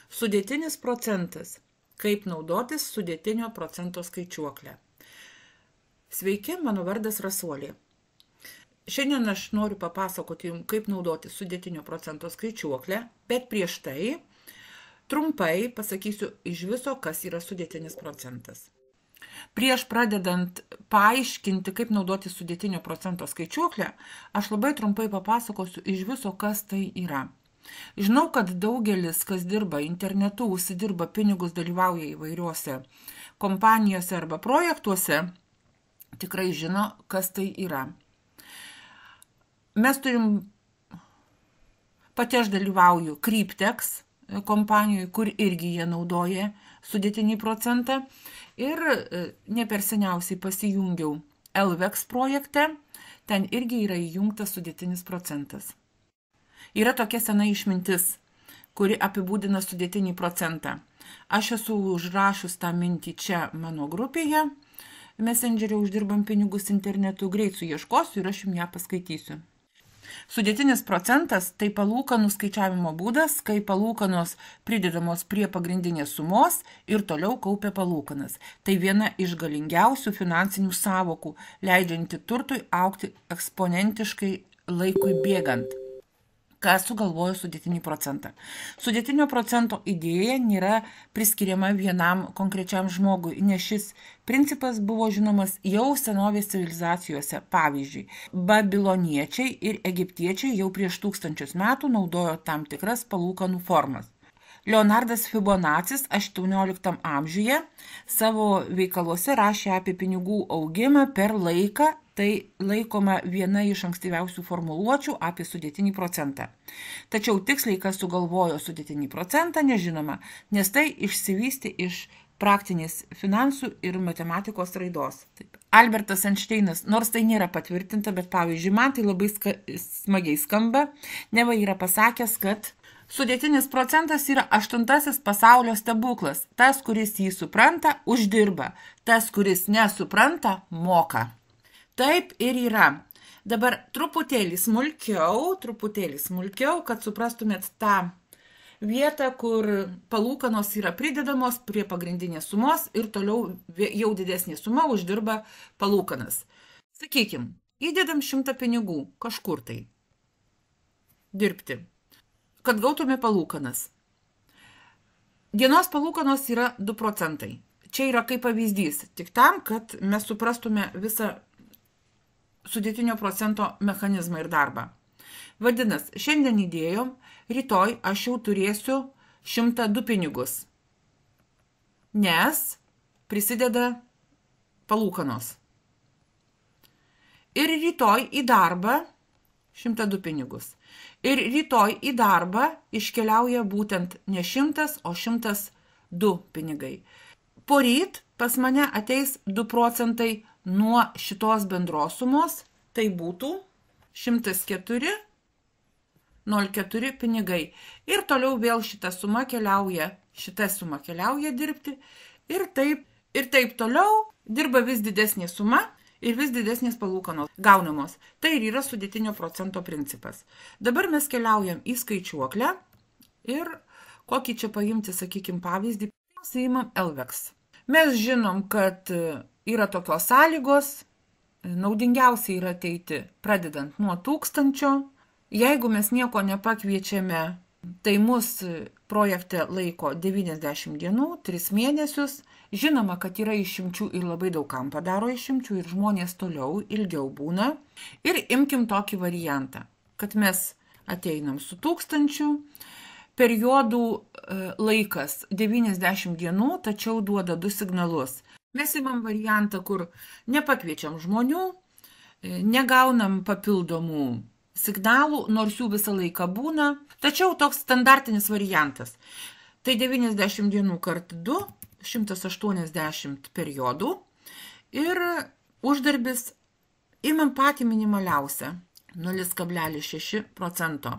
Sudėtinis procentas. Kaip naudotis sudėtinio procento skaičiuoklę. Sveiki, mano vardas Rasuolė. Šiandien aš noriu papasakoti jums, kaip naudoti sudėtinio procento skaičiuoklę, bet prieš tai trumpai pasakysiu iš viso, kas yra sudėtinis procentas. Prieš pradedant paaiškinti, kaip naudoti sudėtinio procento skaičiuoklę, aš labai trumpai papasakosiu iš viso, kas tai yra. Žinau, kad daugelis, kas dirba internetu, užsidirba pinigus, dalyvauja įvairiuose kompanijose arba projektuose, tikrai žino, kas tai yra. Mes turim, pati aš dalyvauju Cryptex kompanijoje, kur irgi jie naudoja sudėtinį procentą, ir ne per seniausiai pasijungiau LVEX projekte, ten irgi yra įjungtas sudėtinis procentas. Yra tokia sena išmintis, kuri apibūdina sudėtinį procentą. Aš esu užrašus tą mintį čia mano grupėje. Messenger'e uždirbam pinigus internetu, greit suieškosiu ir aš jums ją paskaitysiu. Sudėtinis procentas tai palūkanų skaičiavimo būdas, kai palūkanos pridedamos prie pagrindinės sumos ir toliau kaupia palūkanas. Tai viena iš galingiausių finansinių sąvokų, leidžianti turtui augti eksponentiškai laikui bėgant. Kas sugalvojo sudėtinį procentą. Sudėtinio procento idėja nėra priskiriama vienam konkrečiam žmogui, nes šis principas buvo žinomas jau senovės civilizacijose. Pavyzdžiui, babiloniečiai ir egiptiečiai jau prieš 1000 metų naudojo tam tikras palūkanų formas. Leonardas Fibonacis 18 amžiuje savo veikaluose rašė apie pinigų augimą per laiką. Tai laikoma viena iš ankstyviausių formuluočių apie sudėtinį procentą. Tačiau tiksliai, kas sugalvojo sudėtinį procentą, nežinoma, nes tai išsivystė iš praktinės finansų ir matematikos raidos. Taip. Albertas Einšteinas, nors tai nėra patvirtinta, bet pavyzdžiui, man tai labai smagiai skamba, neva yra pasakęs, kad sudėtinis procentas yra 8. pasaulio stebuklas. Tas, kuris jį supranta, uždirba. Tas, kuris nesupranta, moka. Taip ir yra. Dabar truputėlį smulkiau, kad suprastumėt tą vietą, kur palūkanos yra pridedamos prie pagrindinės sumos ir toliau jau didesnė suma uždirba palūkanas. Sakykim, įdedam 100 pinigų kažkur tai dirbti, kad gautume palūkanas. Dienos palūkanos yra 2 procentai. Čia yra kaip pavyzdys, tik tam, kad mes suprastume visą sudėtinio procento mechanizmą ir darbą. Vadinas, šiandien įdėjom, rytoj aš jau turėsiu 102 pinigus, nes prisideda palūkanos. Ir rytoj į darbą 102 pinigus. Ir rytoj į darbą iškeliauja būtent ne 100, o 102 pinigai. Poryt pas mane ateis 2 procentai nuo šitos bendros sumos, tai būtų 104,04 pinigai. Ir toliau vėl šita suma keliauja dirbti ir taip toliau dirba vis didesnė suma ir vis didesnės palūkanos gaunamos. Tai ir yra sudėtinio procento principas. Dabar mes keliaujam į skaičiuoklę ir kokį čia paimti, sakykim, pavyzdį, imam LVEX. Mes žinom, kad yra tokios sąlygos, naudingiausia yra ateiti pradedant nuo 1000. Jeigu mes nieko nepakviečiame, tai mus projekte laiko 90 dienų, 3 mėnesius. Žinoma, kad yra išimčių ir labai daug kam padaro išimčių ir žmonės toliau ilgiau būna. Ir imkim tokį variantą, kad mes ateinam su 1000, periodų laikas 90 dienų, tačiau duoda 2 signalus. Mes imam variantą, kur nepakviečiam žmonių, negaunam papildomų signalų, nors jų visą laiką būna. Tačiau toks standartinis variantas. Tai 90 dienų kart 2, 180 periodų. Ir uždarbis imam patį minimaliausią, 0,6 procento.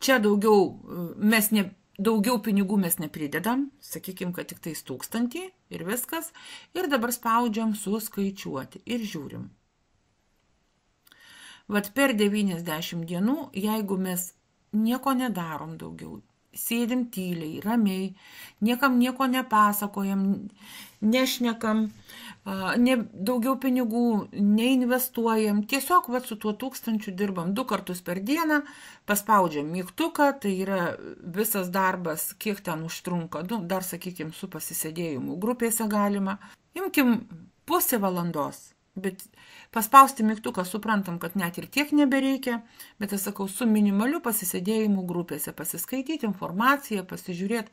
Čia daugiau pinigų mes nepridedam, sakykim, kad tik tais 1000 ir viskas. Ir dabar spaudžiam suskaičiuoti ir žiūrim. Vat per 90 dienų, jeigu mes nieko nedarom daugiau, sėdim tyliai, ramiai, niekam nieko nepasakojam, nešnekam, daugiau pinigų neinvestuojam, tiesiog su tuo 1000 dirbam 2 kartus per dieną, paspaudžiam mygtuką, tai yra visas darbas, kiek ten užtrunka, dar sakykime, su pasisėdėjimu grupėse galima, imkim pusę valandos. Bet paspausti mygtuką suprantam, kad net ir tiek nebereikia, bet aš sakau, su minimaliu pasisėdėjimu grupėse, pasiskaityti informaciją, pasižiūrėti,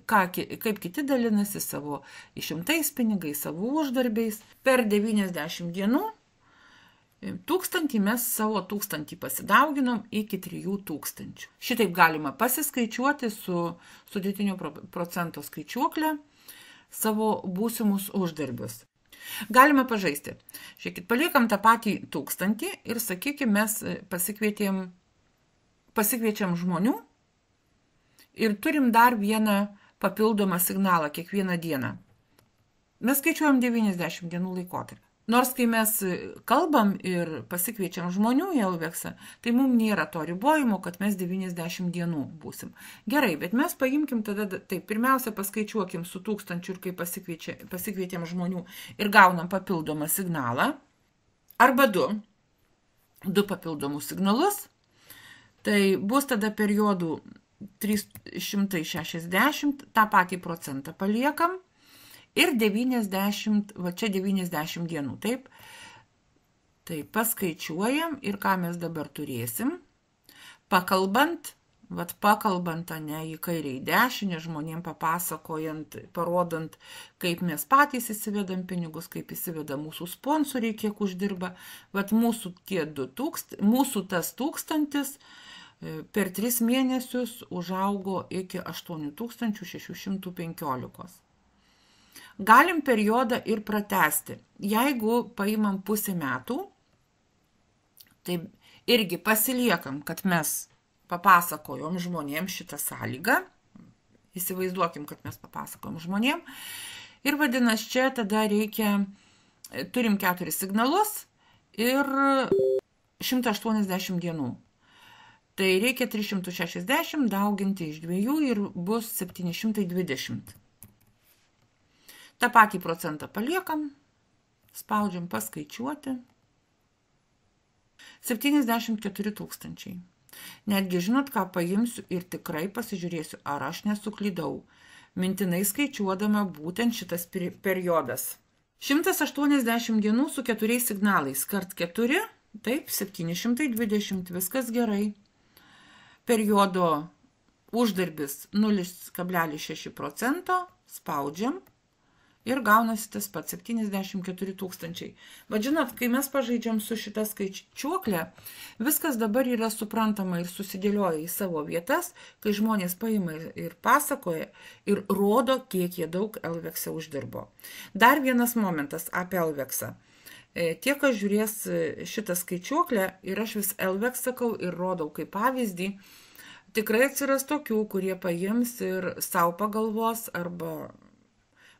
kaip kiti dalinasi savo išimtais pinigais, savo uždarbiais. Per 90 dienų 1000 mes savo 1000 pasidauginom iki 3000. Šitaip galima pasiskaičiuoti su sudėtinio procento skaičiuokle savo būsimus uždarbius. Galime pažaisti. Žiūrėkit, paliekam tą patį 1000 ir, sakykime, mes pasikviečiam žmonių ir turim dar vieną papildomą signalą kiekvieną dieną. Mes skaičiuojam 90 dienų laikotarpį. Nors kai mes kalbam ir pasikviečiam žmonių į LVEX, tai mums nėra to ribojimo, kad mes 90 dienų būsim. Gerai, bet mes paimkim tada, taip, pirmiausia paskaičiuokim su 1000 ir kai pasikvietėm žmonių ir gaunam papildomą signalą, arba du papildomus signalus, tai bus tada periodų 360, tą patį procentą paliekam, ir 90, va čia 90 dienų, taip? Tai paskaičiuojam ir ką mes dabar turėsim. Pakalbant, ne į kairę į dešinę, žmonėm papasakojant, parodant, kaip mes patys įsivedam pinigus, kaip įsiveda mūsų sponsoriai, kiek uždirba. Mūsų tas 1000 per 3 mėnesius užaugo iki 8615. Galim periodą ir pratesti. Jeigu paimam pusę metų, tai irgi pasiliekam, kad mes papasakojom žmonėm šitą sąlygą. Įsivaizduokim, kad mes papasakojom žmonėm. Ir vadinasi, čia tada turim 4 signalus ir 180 dienų. Tai reikia 360 dauginti iš 2 ir bus 720. Ta patį procentą paliekam, spaudžiam paskaičiuoti. 74 000. Netgi žinot, ką paimsiu ir tikrai pasižiūrėsiu, ar aš nesuklydau, mintinai skaičiuodama būtent šitas periodas. 180 dienų su 4 signalais, kart 4, taip, 720, viskas gerai. Periodo uždarbis 0,6%, spaudžiam. Ir gaunasi tas pats 74 000. Bet žinot, kai mes pažaidžiam su šitą skaičiuoklę, viskas dabar yra suprantama ir susidėlioja į savo vietas, kai žmonės paima ir pasakoja ir rodo, kiek jie daug LVEX uždirbo. Dar vienas momentas apie LVEX. Tie, kas žiūrės šitą skaičiuoklę ir aš vis LVEX sakau ir rodau kaip pavyzdį, tikrai atsiras tokių, kurie paims ir savo pagalvos arba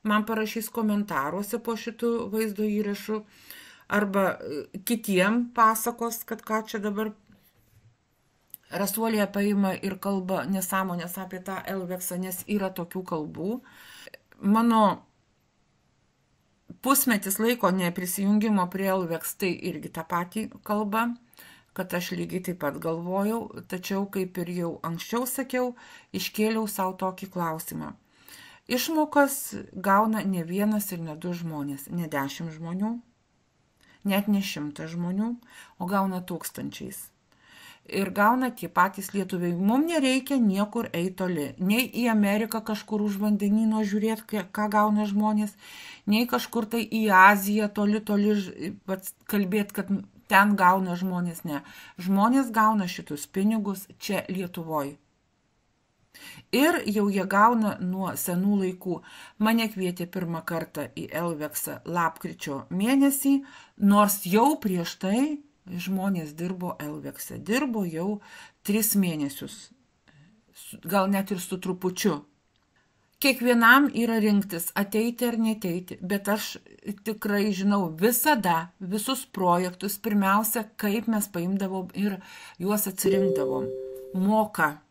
man parašys komentaruose po šitų vaizdo įrašų, arba kitiem pasakos, kad ką čia dabar Rasuolė paima ir kalba nesąmonės apie tą LVEX, nes yra tokių kalbų. Mano pusmetis laiko neprisijungimo prie LVEX, tai irgi tą patį kalba, kad aš lygiai taip pat galvojau, tačiau, kaip ir jau anksčiau sakiau, iškėliau savo tokį klausimą. Išmokas gauna ne vienas ir ne 2 žmonės, ne 10 žmonių, net ne 100 žmonių, o gauna 1000. Ir gauna tie patys lietuviai. Mums nereikia niekur eiti toli. Nei į Ameriką kažkur už vandenyno žiūrėti, ką gauna žmonės, nei kažkur tai į Aziją toli kalbėti, kad ten gauna žmonės. Ne. Žmonės gauna šitus pinigus čia Lietuvoje. Ir jau jie gauna nuo senų laikų. Mane kvietė pirmą kartą į LVEX lapkričio mėnesį, nors jau prieš tai žmonės dirbo LVEX. Dirbo jau 3 mėnesius, gal net ir su trupučiu. Kiekvienam yra rinktis, ateiti ar neteiti, bet aš tikrai žinau visada visus projektus, pirmiausia, kaip mes paimdavom ir juos atsirinkdavom. Moka.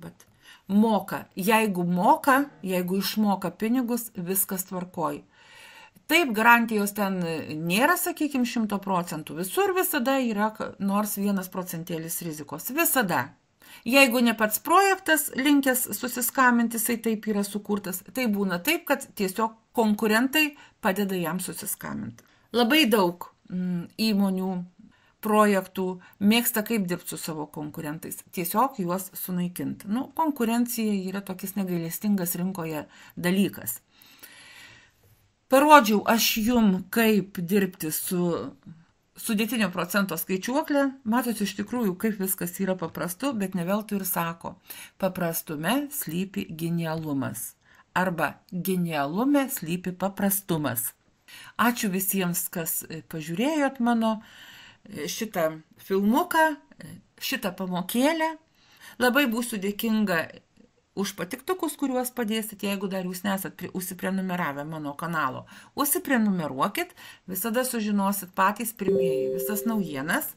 Bet moka. Jeigu išmoka pinigus, viskas tvarkoj. Taip, garantijos ten nėra, sakykime, 100%. Visur visada yra nors 1% rizikos. Visada. Jeigu ne pats projektas linkęs susiskaminti, jisai taip yra sukurtas, tai būna taip, kad tiesiog konkurentai padeda jam susiskaminti. Labai daug įmonių, projektų mėgsta kaip dirbti su savo konkurentais. Tiesiog juos sunaikinti. Konkurencija yra tokis negailestingas rinkoje dalykas. Parodžiau aš jum, kaip dirbti su sudėtinio procento skaičiuoklė. Matot iš tikrųjų, kaip viskas yra paprastu, bet ne veltui ir sako, paprastume slypi genialumas. Arba genialume slypi paprastumas. Ačiū visiems, kas pažiūrėjot mano šitą filmuką, šitą pamokėlę. Labai būsiu dėkinga už patiktukus, kuriuos padėsit, jeigu dar jūs nesat užsiprenumeravę mano kanalo. Užsiprenumeruokit, visada sužinosit patys pirmieji visas naujienas,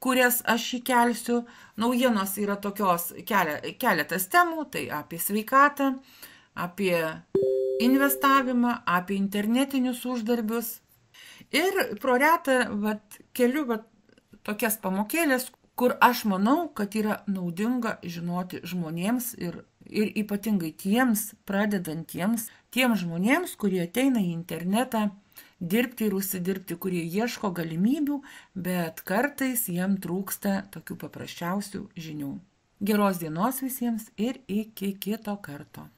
kurias aš įkelsiu. Naujienos yra tokios keletas temų, tai apie sveikatą, apie investavimą, apie internetinius uždarbius. Ir pro retą keliu tokias pamokėlės, kur aš manau, kad yra naudinga žinoti žmonėms ir ypatingai tiems pradedantiems, tiems žmonėms, kurie ateina į internetą dirbti ir užsidirbti, kurie ieško galimybių, bet kartais jiem trūksta tokių paprasčiausių žinių. Geros dienos visiems ir iki kito karto.